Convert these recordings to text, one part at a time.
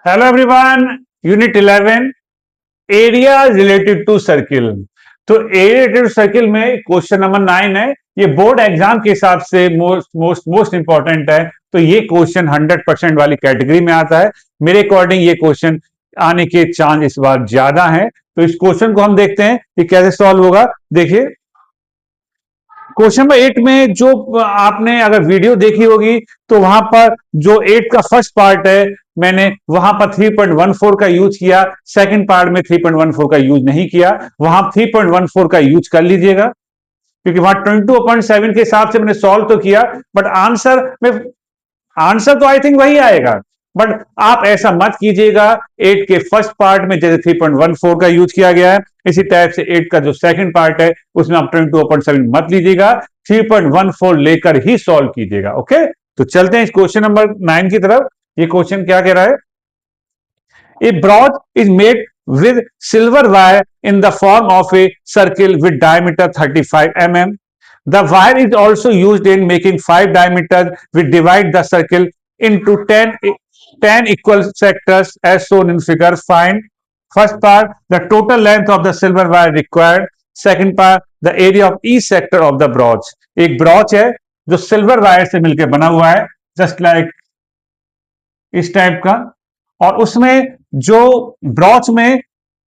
Hello everyone. Unit 11 area related to circle. तो area related circle में question number 9 है। ये बोर्ड एग्जाम के हिसाब से मोस्ट मोस्ट मोस्ट इंपॉर्टेंट है। तो ये क्वेश्चन 100% वाली कैटेगरी में आता है। मेरे अकॉर्डिंग ये क्वेश्चन आने के चांस इस बार ज्यादा है। तो इस क्वेश्चन को हम देखते हैं कि कैसे सॉल्व होगा। देखिए, क्वेश्चन नंबर 8 में जो आपने अगर वीडियो देखी होगी तो वहां पर जो 8 का फर्स्ट पार्ट है, मैंने वहां पर 3.14 का यूज किया। सेकंड पार्ट में 3.14 का यूज नहीं किया। वहां 3.14 का यूज कर लीजिएगा, क्योंकि वहां 22/7 के हिसाब से मैंने सॉल्व तो किया। बट आंसर में आंसर तो आई थिंक वही आएगा। बट आप ऐसा मत कीजिएगा। 8 के फर्स्ट पार्ट में जैसे 3.14 का यूज किया गया है, इसी टाइप से 8 का जो सेकंड पार्ट है उसमें आप 22/7 मत लीजिएगा। 3.14 लेकर ही सॉल्व कीजिएगा। ओके, तो चलते हैं इस क्वेश्चन नंबर 9 की तरफ। ये क्वेश्चन क्या कह रहा है? A broach is made with silver wire in the form of a circle with diameter 35 mm. The wire is also used in making 5 diameters which divide the circle into 10 equal sectors as shown in figure. Find first part the total length of the silver wire required. Second part the area of each sector of the broach. एक brooch है जो silver wire से मिलकर बना हुआ है, just like इस type का। और उसमें जो ब्रॉच में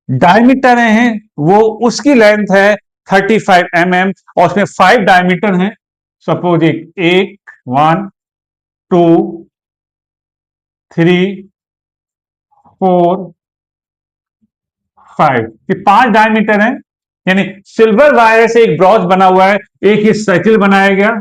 डायमीटर हैं वो उसकी लेंथ है 35 mm, और उसमें 5 डायमीटर हैं। सपोज एक 1 2 3 4 5, ये 5 डायमीटर हैं। यानी सिल्वर वायर से एक ब्रॉच बना हुआ है, एक ही सर्किल बनाया गया,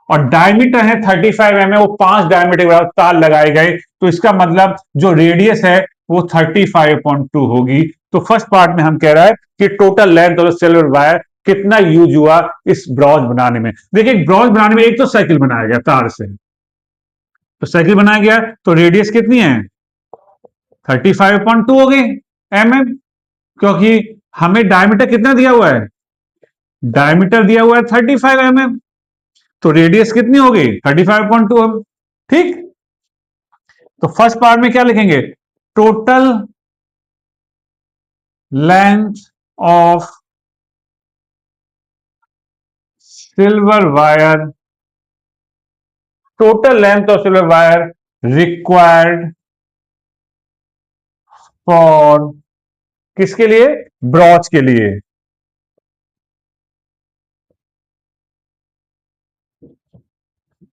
और डायमीटर है 35 mm, वो 5 डायमीटर के बराबर तार लगाए गए। तो इसका मतलब जो रेडियस है वो 35.2 होगी। तो फर्स्ट पार्ट में हम कह रहा है कि total length of silver wire कितना यूज हुआ इस ब्रॉच बनाने में। देखिए, ब्रॉच बनाने में एक तो साइकिल बनाया गया तार से, तो साइकिल बनाया गया तो रेडियस कितनी है? 35.2 हो गई mm, क्योंकि हमें डायमीटर कितना दिया हुआ है? डायमीटर दिया हुआ है 35 mm, तो रेडियस कितनी होगी? 35.2। ठीक। तो फर्स्ट पार्ट में क्या लिखेंगे? Total length of silver wire, total length of silver wire required for, किसके लिए? ब्रॉच के लिए।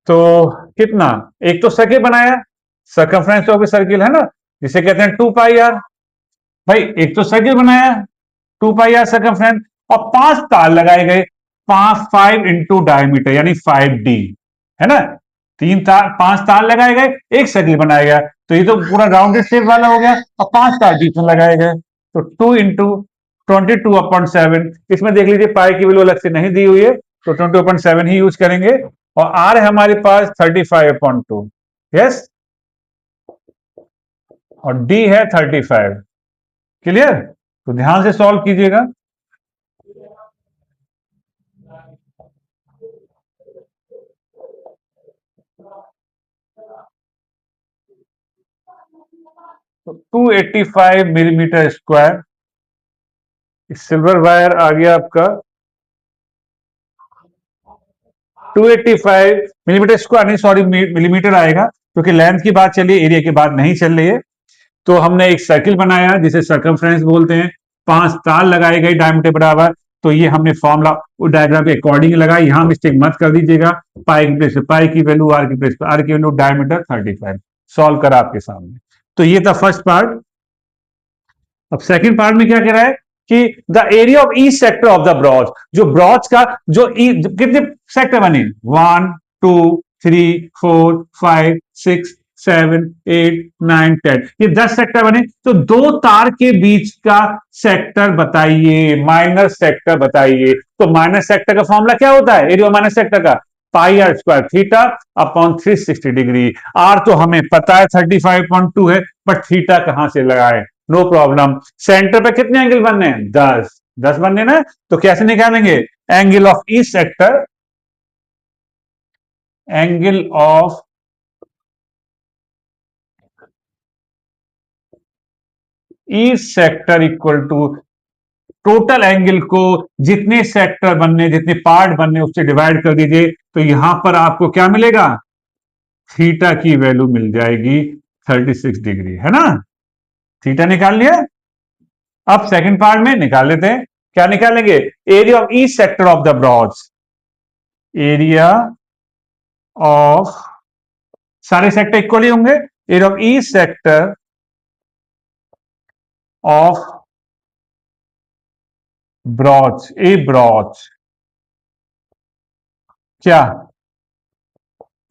तो कितना? एक तो सर्किल बनाया, सर्कमफ्रेंस ऑफ सर्किल है ना, जिसे कहते हैं 2 पाई आर। भाई एक तो सर्किल बनाया 2 पाई आर सर्कमफ्रेंस, और 5 तार लगाए गए, 5 इंटू डायमीटर यानी 5D, है ना। 3 तार 5 तार लगाए गए, एक सर्किल बनाया गया, तो ये तो पूरा राउंडेड शेप वाला हो गया, और 5 तार बीच में लगाए गए। तो 2 इंटू 22/7। इसमें देख लीजिए पाई की वैल्यू अलग से नहीं दी हुई है, तो 22/7 ही यूज करेंगे। और आर है हमारे पास 35.2। यस, और डी है 35। क्लियर? तो ध्यान से सॉल्व कीजिएगा। तो 285 mm स्क्वायर सिल्वर वायर आ गया आपका। 285 mm स्क्वायर, नहीं सॉरी मिलीमीटर आएगा, क्योंकि लेंथ की बात चली, एरिया की बात नहीं चल रही है। तो हमने एक सर्किल बनाया जिसे सर्कमफ्रेंस बोलते हैं, 5 तार लगाए गए डायमीटर बराबर। तो ये हमने फॉर्मूला डायग्राम के अकॉर्डिंग लगाया, यहां मिस्टेक मत कर दीजिएगा। पाई की प्लेस पे पाई की वैल्यू, आर की प्लेस पे आर की वैल्यू, डायमीटर 35। सॉल्व करा आपके सामने। तो ये था फर्स्ट पार्ट। अब सेकंड पार्ट में क्या कह रहा है कि the area of each sector of the brooch, जो ब्रॉच का जो कितने सेक्टर बने? 1 2 3 4 5 6 7 8 9 10, ये 10 सेक्टर बने। तो 2 तार के बीच का सेक्टर बताइए, माइनर सेक्टर बताइए। तो माइनर सेक्टर का फॉर्मूला क्या होता है एरिया माइनर सेक्टर का? πr² theta upon 360 degree. Are तो हमें पता है 35.2 है, बट थीटा कहां से लगाए? No problem. सेंटर पे कितने एंगल बनने हैं? 10 बनने ना। तो कैसे निकालेंगे? Angle of each sector, angle of each sector equal to total angle को जितने सेक्टर बनने, जितने पार्ट बनने, उससे डिवाइड कर दीजिए, तो यहां पर आपको क्या मिलेगा, थीटा की वैल्यू मिल जाएगी 36 डिग्री, है ना। थीटा निकाल लिया। अब सेकंड पार्ट में निकाल लेते हैं। क्या निकालेंगे, area of each sector of the broads, area of, सारे सेक्टर इक्वल ही होंगे, area of each sector of broads, a broads, क्या,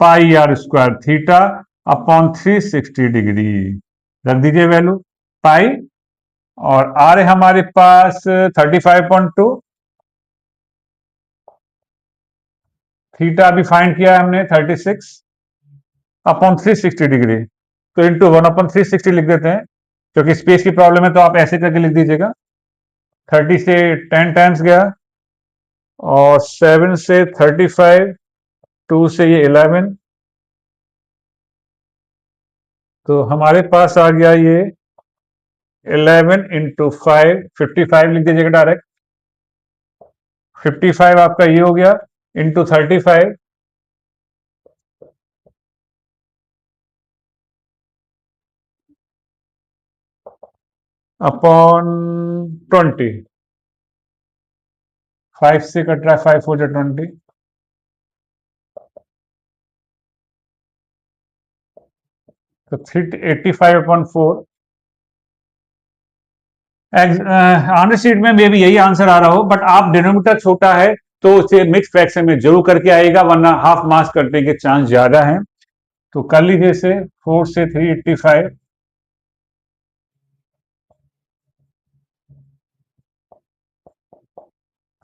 pi r square theta upon 360 degree, रख दीजिए वैल्यू पाई, और आर है हमारे पास 35.2, थीटा अभी फाइंड किया हमने 36 अपॉन 360 डिग्री, तो इंटू 1/360 लिख देते हैं, क्योंकि स्पेस की प्रॉब्लम है तो आप ऐसे करके लिख दीजिएगा। 30 से 10 टाइम्स गया, और 7 से 35, 2 से ये 11, तो हमारे पास आ गया ये 11 इंटू 5, 55 लिख दीजिएगा डायरेक्ट। 55 आपका ये हो गया इंटू 35, अपॉन 20, 5 से कट रहा है, 5 4 20, तो 385/4। आंसर शीट में मे भी यही आंसर आ रहा हो, बट आप डिनोमिनेटर छोटा है तो उसे मिक्स फ्रैक्शन में जरूर करके आएगा, वरना हाफ मार्क्स कटने के चांस ज्यादा हैं। तो कर लीजिए इसे, 4 से 385,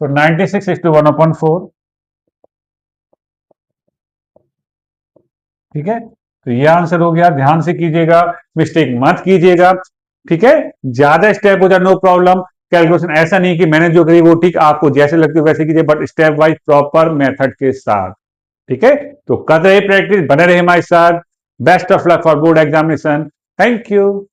तो 96/1/4, ठीक है। तो ये आंसर हो गया, ध्यान से कीजिएगा, मिस्टेक मत कीजिएगा, ठीक है। ज्यादा स्टेप हो जाए नो प्रॉब्लम, कैलकुलेशन ऐसा नहीं कि मैंने जो करी वो ठीक, आपको जैसे लगती है वैसे कीजिए, but step wise proper method के साथ, ठीक है। तो कर रहे प्रैक्टिस, बने रहे हमारे साथ। Best of luck for board examination. Thank you.